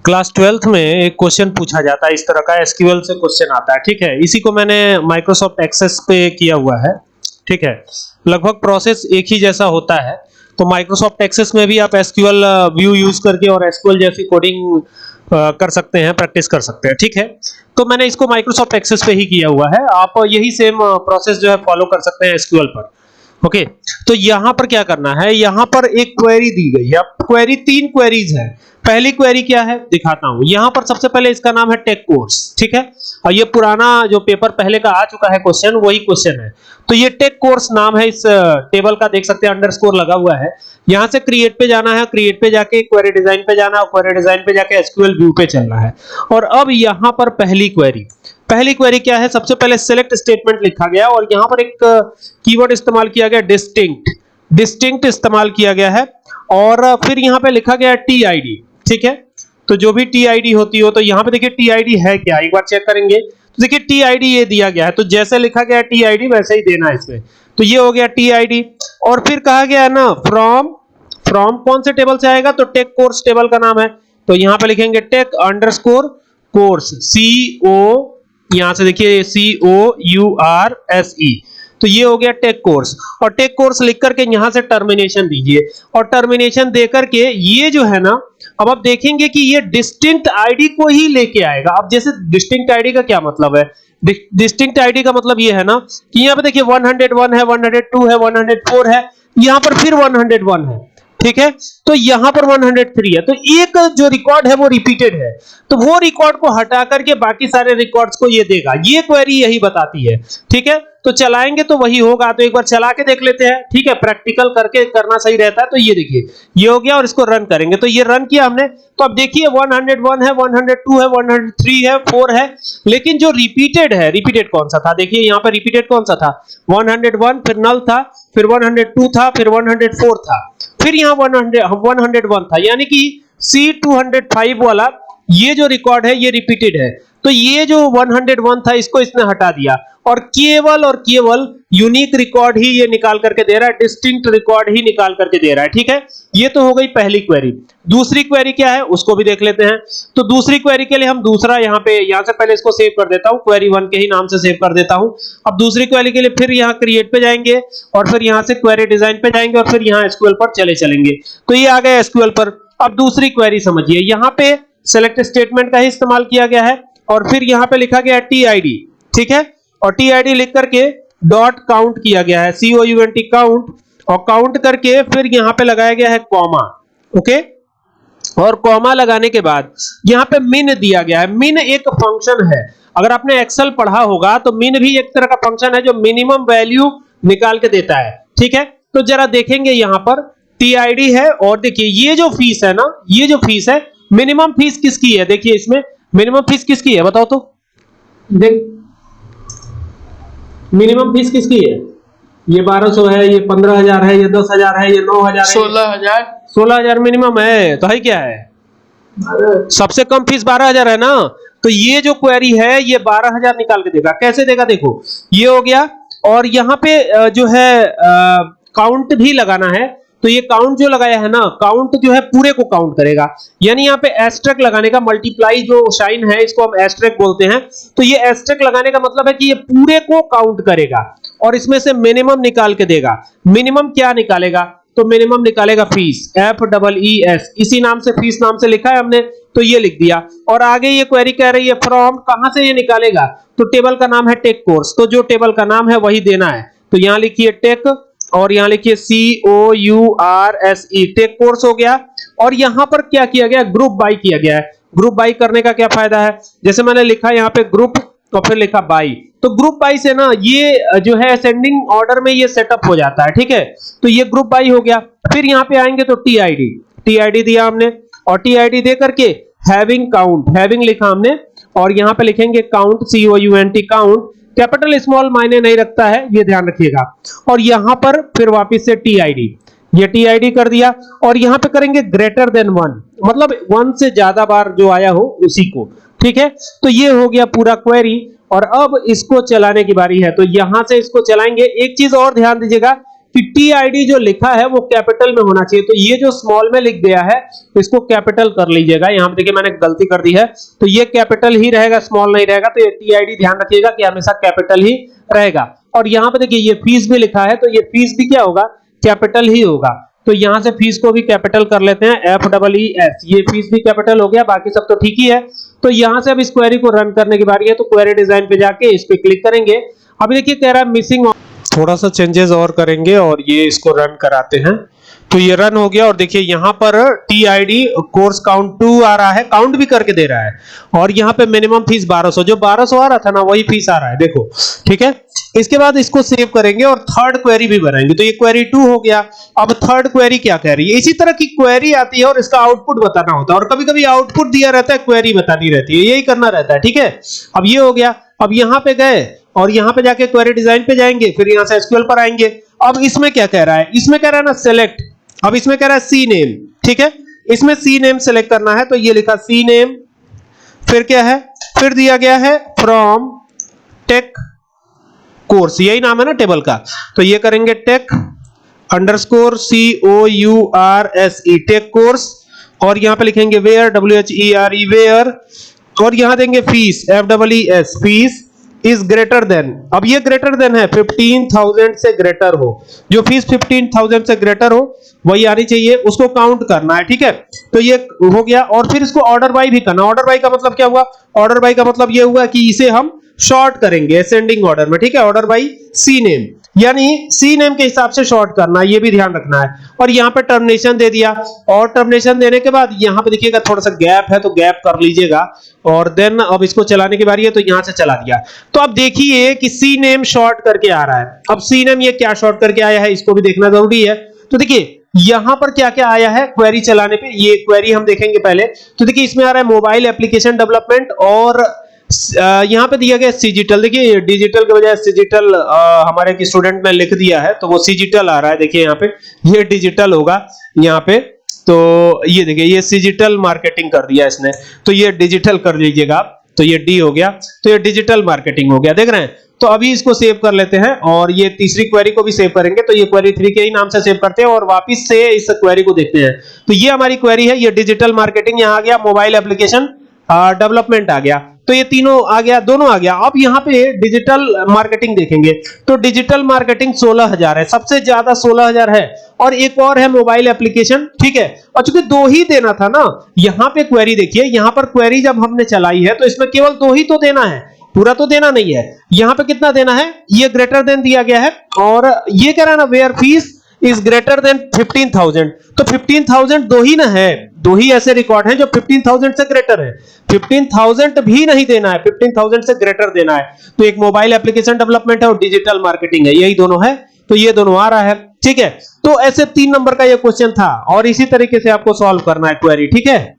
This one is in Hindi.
क्लास 12th में एक क्वेश्चन पूछा जाता है, इस तरह का एसक्यूएल से क्वेश्चन आता है। ठीक है, इसी को मैंने माइक्रोसॉफ्ट एक्सेस पे किया हुआ है। ठीक है, लगभग प्रोसेस एक ही जैसा होता है। तो माइक्रोसॉफ्ट एक्सेस में भी आप एसक्यूएल व्यू यूज करके और एसक्यूएल जैसी कोडिंग कर सकते हैं, प्रैक्टिस कर सकते हैं। ठीक है, तो मैंने इसको माइक्रोसॉफ्ट एक्सेस पे ही किया हुआ है। आप यही सेम प्रोसेस जो है फॉलो कर सकते हैं एसक्यूएल पर। ओके, तो यहां पर क्या करना है, यहां पर एक क्वेरी दी गई है। अब क्वेरी 3 क्वेरीज है। पहली क्वेरी क्या है दिखाता हूं। यहां पर सबसे पहले इसका नाम है टेक कोर्स। ठीक है, और ये पुराना जो पेपर पहले का आ चुका है क्वेश्चन, वही क्वेश्चन है। तो ये टेक कोर्स नाम है इस टेबल का, देख सकते हैं अंडरस्कोर लगा हुआ है। यहां से क्रिएट पे जाना है, क्रिएट पे जाके क्वेरी डिजाइन पे जाना है, क्वेरी डिजाइन पे जाके एसक्यूएल व्यू पे चलना है। और अब यहां पर पहली क्वेरी क्या है, सबसे पहले सिलेक्ट स्टेटमेंट लिखा गया और यहां पर एक कीवर्ड इस्तेमाल किया गया डिस्टिंक्ट इस्तेमाल किया गया है। और फिर यहां पे लिखा गया टीआईडी। ठीक है, तो जो भी टीआईडी होती हो, तो यहां पे देखिए टीआईडी है क्या, एक बार चेक करेंगे। तो देखिए टीआईडी ये दिया गया है, तो जैसे लिखा गया टीआईडी वैसे ही देना है इसमें। तो ये हो गया टीआईडी। और फिर कहा गया है ना फ्रॉम कौन से टेबल से आएगा, तो टेक कोर्स टेबल का नाम है। तो यहां पे लिखेंगे टेक अंडरस्कोर कोर्स, CO, यहां से देखिए COURSE। तो ये हो गया टेक कोर्स। और टेक कोर्स लिख करके यहां से टर्मिनेशन दीजिए। और टर्मिनेशन दे करके ये जो है ना, अब आप देखेंगे कि ये डिस्टिंक्ट आईडी को ही लेके आएगा। अब जैसे डिस्टिंक्ट आईडी का क्या मतलब है, डिस्टिंक्ट आईडी का मतलब ये है ना कि यहां पे देखिए 101 है, 102 है, 104 है, यहां पर फिर 101 है। ठीक है, तो यहां पर 103 है। तो एक जो रिकॉर्ड है वो रिपीटेड है, तो वो रिकॉर्ड को हटा करके बाकी सारे रिकॉर्ड्स को ये देगा। ये क्वेरी यही बताती है। ठीक है, तो चलाएंगे तो वही होगा। तो एक बार चला के देख लेते हैं। ठीक है, प्रैक्टिकल करके करना सही रहता है। तो ये देखिए ये हो गया और इसको रन करेंगे। तो ये रन किया हमने। तो अब देखिए 101 है, 102 है, 103 है, 4 है, लेकिन जो रिपीटेड है, रिपीटेड कौन सा था, देखिए यहां पर रिपीटेड कौन सा था, 101, फिर नल था, फिर 102 था, फिर 104 था, फिर यहां 101 था। यानी कि C205 वाला ये जो रिकॉर्ड है ये रिपीटेड है। तो ये जो 101 था इसको इसने हटा दिया और केवल यूनिक रिकॉर्ड ही ये निकाल करके दे रहा है, डिस्टिंक्ट रिकॉर्ड ही निकाल करके दे रहा है। ठीक है, ये तो हो गई पहली क्वेरी। दूसरी क्वेरी क्या है उसको भी देख लेते हैं। तो दूसरी क्वेरी के लिए हम दूसरा यहां से पहले इसको सेव कर देता हूं, क्वेरी 1 के ही नाम से सेव कर देता हूं। अब दूसरी क्वेरी के लिए फिर यहां क्रिएट पे जाएंगे और फिर यहां से क्वेरी डिजाइन पे जाएंगे और फिर यहां एसक्यूएल पर चलेंगे। तो ये आ गया एसक्यूएल पर। अब दूसरी क्वेरी समझिए, यहां पे सेलेक्ट स्टेटमेंट का ही इस्तेमाल किया गया है और फिर यहां पे लिखा गया है टीआईडी। ठीक है, और टीआईडी लिख करके डॉट काउंट किया गया है, COUNT काउंट, और काउंट करके फिर यहां पे लगाया गया है कॉमा। ओके, और कॉमा लगाने के बाद यहां पे मिन दिया गया है। मिन एक फंक्शन है, अगर आपने एक्सेल पढ़ा होगा तो मिन भी एक तरह का फंक्शन है जो मिनिमम वैल्यू निकाल के देता है। ठीक है, तो जरा देखेंगे यहां पर टीआईडी है और देखिए ये जो फीस है ना, ये जो फीस है, मिनिमम फीस किसकी है, देखिए इसमें मिनिमम फीस किसकी है बताओ तो, देख मिनिमम फीस किसकी है, ये 1200 है, ये 15,000 है, ये 10,000 है, ये 9,000 है, 16,000 मिनिमम है। तो है क्या है, सबसे कम फीस 12,000 है ना। तो ये जो क्वेरी है ये 12,000 निकाल के देगा। कैसे देगा, देखो ये हो गया। और यहाँ पे जो है काउंट भी लगाना है। तो ये काउंट जो लगाया है ना, काउंट जो है पूरे को काउंट करेगा। यानी यहाँ पे एस्टेरिस्क लगाने का, मल्टीप्लाई जो साइन है इसको हम एस्टेरिस्क बोलते हैं। तो ये एस्टेरिस्क लगाने का मतलब है कि ये पूरे को काउंट करेगा और इसमें से मिनिमम निकाल के देगा। मिनिमम क्या निकालेगा, तो मिनिमम निकालेगा फीस, FEES, इसी नाम से फीस नाम से लिखा है हमने, तो ये लिख दिया। और आगे ये क्वेरी कह रही है फ्रॉम, कहां से ये निकालेगा, तो टेबल का नाम है टेक कोर्स। तो जो टेबल का नाम है वही देना है। तो यहां लिखिए टेक और यहां लिखिए COURSE, टेक कोर्स हो गया। और यहां पर क्या किया गया, ग्रुप बाय किया गया है। ग्रुप बाय करने का क्या फायदा है, जैसे मैंने लिखा यहां पे ग्रुप और फिर लिखा बाय, तो ग्रुप बाय से ना ये जो है असेंडिंग ऑर्डर में ये सेटअप हो जाता है। ठीक है, तो ये ग्रुप बाय हो गया। फिर यहां पे आएंगे तो टीआईडी दिया हमने और टीआईडी दे करके हैविंग काउंट, हैविंग लिखा हमने और यहां पे लिखेंगे count, COUNT count. Capital small मायने नहीं रखता है, ये ध्यान रखिएगा। और यहां पर फिर वापस से टीआईडी, ये टीआईडी कर दिया और यहां पे करेंगे ग्रेटर देन 1, मतलब 1 से ज्यादा बार जो आया हो उसी को। ठीक है, तो ये हो गया पूरा क्वेरी। और अब इसको चलाने की बारी है। तो यहां से इसको चलाएंगे। एक चीज और ध्यान दीजिएगा कि टीआईडी जो लिखा है वो कैपिटल में होना चाहिए, तो ये जो स्मॉल में लिख गया है इसको कैपिटल कर लीजिएगा। यहां पे देखिए मैंने गलती कर दी है, तो ये कैपिटल ही रहेगा, स्मॉल नहीं रहेगा। तो ये टीआईडी ध्यान रखिएगा कि हमेशा कैपिटल ही रहेगा। और यहां पे देखिए ये फीस भी लिखा है, तो ये फीस भी क्या होगा, कैपिटल ही होगा। तो यहां से फीस को भी कैपिटल कर लेते हैं, FEES, ये फीस भी कैपिटल हो गया, बाकी सब तो ठीक ही है। तो यहां से अब इस क्वेरी को रन करने की बारी है, तो क्वेरी डिजाइन पे जाके इस पे क्लिक करेंगे। अभी देखिए कह रहा है मिसिंग, थोड़ा सा चेंजेस और करेंगे और ये इसको रन कराते हैं। तो ये रन हो गया और देखिए यहां पर टीआईडी कोर्स काउंट 2 आ रहा है, काउंट भी करके दे रहा है। और यहां पे मिनिमम फीस 1200, जो 1200 आ रहा था ना वही फीस आ रहा है, देखो ठीक है। इसके बाद इसको सेव करेंगे और थर्ड क्वेरी भी बनाएंगे। तो ये क्वेरी 2 हो गया। अब थर्ड क्वेरी क्या कह रही है, इसी तरह की क्वेरी आती है और इसका आउटपुट बताना होता है, और कभी कभी आउटपुट दिया रहता है, क्वेरी बतानी रहती है, यही करना रहता है, ठीक है। अब ये हो गया। अब यहां पे गए और यहां पे जाके क्वेरी डिजाइन पे जाएंगे, फिर यहां से एसक्यूएल पर आएंगे। अब इसमें क्या कह रहा है, इसमें कह रहा है ना सेलेक्ट, अब इसमें कह रहा है सी नेम, ठीक है। इसमें सी नेम सेलेक्ट करना है, तो ये लिखा सी नेम, फिर क्या है, फिर दिया गया है फ्रॉम टेक कोर्स, यही नाम है ना टेबल का। तो ये करेंगे tech underscore COURSE, tech course, और यहां पे लिखेंगे वेयर, WHERE वेयर, और यहां देंगे fees, FEES, fees is greater then. अब ये ग्रेटर देन है 15,000 से ग्रेटर हो, जो फीस 15,000 से ग्रेटर हो वही आनी चाहिए, उसको काउंट करना है, ठीक है। तो ये हो गया। और फिर इसको ऑर्डर बाय भी करना। ऑर्डर बाय का मतलब क्या हुआ, ऑर्डर बाय का मतलब ये हुआ कि इसे हम शॉर्ट करेंगे असेंडिंग ऑर्डर में, ठीक है। ऑर्डर बाय सी नेम, यानी सी नेम के हिसाब से शॉर्ट करना है, ये भी ध्यान रखना है। और यहां पे टर्मिनेशन दे दिया, और टर्मिनेशन देने के बाद यहां पे देखिएगा थोड़ा सा गैप है, तो गैप कर लीजिएगा। और देन अब इसको चलाने की बारी है, तो यहां से चला दिया। तो अब देखिए कि सी नेम शॉर्ट करके आ रहा है। अब सी नेम ये क्या शॉर्ट करके आया है, इसको भी देखना जरूरी है। तो देखिए यहां पर क्या क्या आया है क्वेरी चलाने पे, ये क्वेरी हम देखेंगे पहले। तो देखिए इसमें आ रहा है मोबाइल एप्लीकेशन डेवलपमेंट, और यहां पे दिया गया सिजिटल। देखिए डिजिटल के बजाय सिजिटल हमारे की स्टूडेंट में लिख दिया है, तो वो सिजिटल आ रहा है। देखिए यहां पे ये डिजिटल होगा यहां पे, तो ये देखिए ये सिजिटल मार्केटिंग कर दिया इसने, तो ये डिजिटल कर लीजिएगा। तो ये डी हो गया, तो ये डिजिटल मार्केटिंग हो गया, देख रहे हैं। तो अभी इसको सेव कर लेते हैं और ये तीसरी क्वेरी को भी सेव करेंगे। तो ये क्वेरी 3 के ही नाम से सेव करते हैं और वापस से इस क्वेरी को देखते हैं। तो ये हमारी क्वेरी है, ये डिजिटल मार्केटिंग यहां आ गया, मोबाइल एप्लीकेशन डेवलपमेंट आ गया, तो ये तीनों आ गया, दोनों आ गया। अब यहां पे डिजिटल मार्केटिंग देखेंगे, तो डिजिटल मार्केटिंग 16,000 है, सबसे ज्यादा 16,000 है। और एक और है मोबाइल एप्लीकेशन, ठीक है। और चूंकि 2 ही देना था ना, यहां पे क्वेरी देखिए, यहां पर क्वेरी जब हमने चलाई है तो इसमें केवल 2 ही तो देना है, पूरा तो देना नहीं है। यहां पे कितना देना है, ये ग्रेटर देन दिया गया है, और ये कह रहा है ना where fees is greater than 15,000, तो 15,000 दो ही ना है, 2 ही ऐसे रिकॉर्ड हैं जो 15,000 से ग्रेटर है। 15,000 भी नहीं देना है, 15,000 से ग्रेटर देना है। तो एक मोबाइल एप्लीकेशन डेवलपमेंट है और डिजिटल मार्केटिंग है, यही दोनों है, तो ये दोनों आ रहा है, ठीक है। तो ऐसे 3 नंबर का ये क्वेश्चन था और इसी तरीके से आपको सॉल्व करना है क्वेरी, ठीक है।